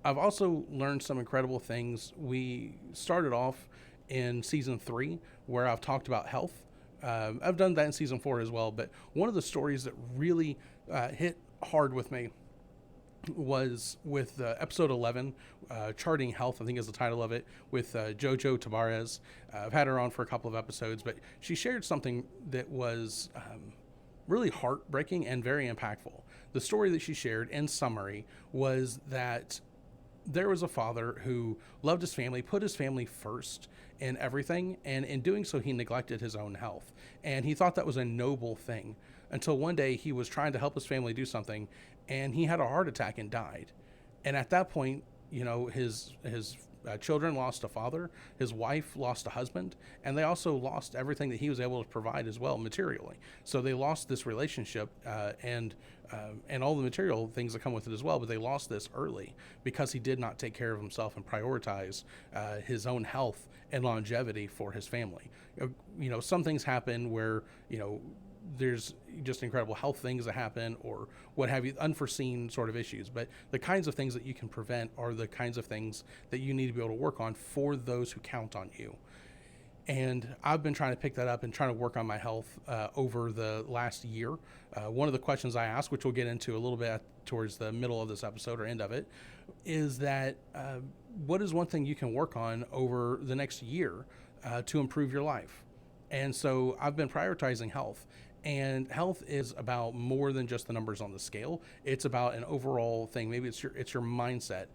I've also learned some incredible things. We started off in season 3 where I've talked about health. I've done that in season 4 as well, but one of the stories that really hit hard with me was with episode 11, Charting Health, I think is the title of it, with Jojo Tabarez. I've had her on for a couple of episodes, but she shared something that was really heartbreaking and very impactful. The story that she shared, in summary, was that there was a father who loved his family, put his family first in everything, and in doing so, he neglected his own health. And he thought that was a noble thing until one day he was trying to help his family do something, and he had a heart attack and died. And at that point, his children lost a father, his wife lost a husband, and they also lost everything that he was able to provide as well materially. So they lost this relationship and all the material things that come with it as well. But they lost this early because he did not take care of himself and prioritize his own health and longevity for his family. Some things happen where there's just incredible health things that happen or what have you, unforeseen sort of issues. But the kinds of things that you can prevent are the kinds of things that you need to be able to work on for those who count on you. And I've been trying to pick that up and trying to work on my health over the last year. One of the questions I asked, which we'll get into a little bit towards the middle of this episode or end of it, is that what is one thing you can work on over the next year to improve your life? And so I've been prioritizing health. And health is about more than just the numbers on the scale. It's about an overall thing. Maybe it's your mindset.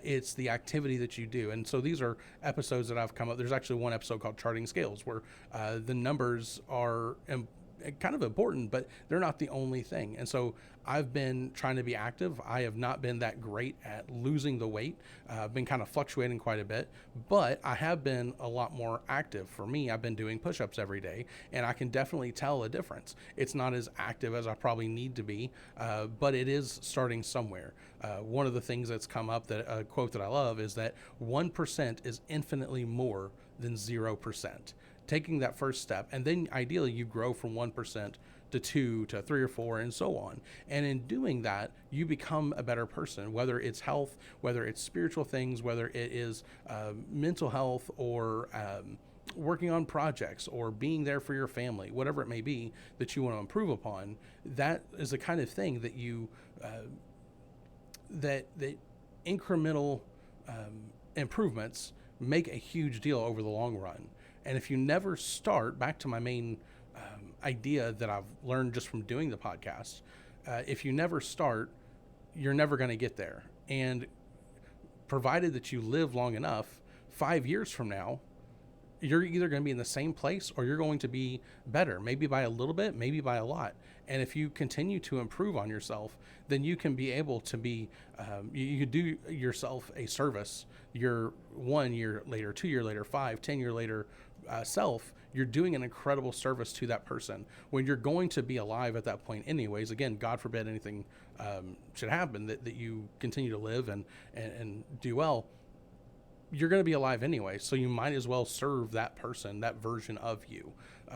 It's the activity that you do. And so these are episodes that I've come up. There's actually one episode called Charting Scales where the numbers are kind of important, but they're not the only thing. And so I've been trying to be active. I have not been that great at losing the weight. I've been kind of fluctuating quite a bit, but I have been a lot more active. For me, I've been doing push-ups every day, and I can definitely tell a difference. It's not as active as I probably need to be, but it is starting somewhere. One of the things that's come up, that a quote that I love, is that 1% is infinitely more than 0%. Taking that first step, and then ideally you grow from 1% to 2 to 3 or 4 and so on. And in doing that, you become a better person, whether it's health, whether it's spiritual things, whether it is mental health, or working on projects, or being there for your family, whatever it may be that you want to improve upon. That is the kind of thing that you that incremental improvements make a huge deal over the long run. And if you never start, back to my main idea that I've learned just from doing the podcast, if you never start, you're never going to get there. And provided that you live long enough, 5 years from now, you're either going to be in the same place or you're going to be better, maybe by a little bit, maybe by a lot. And if you continue to improve on yourself, then you can be able to be, you do yourself a service. You're 1 year later, 2 year later, 5, 10 year later self, you're doing an incredible service to that person when you're going to be alive at that point anyways. Again, God forbid anything should happen, that you continue to live and do well. You're going to be alive anyway, so you might as well serve that person, that version of you.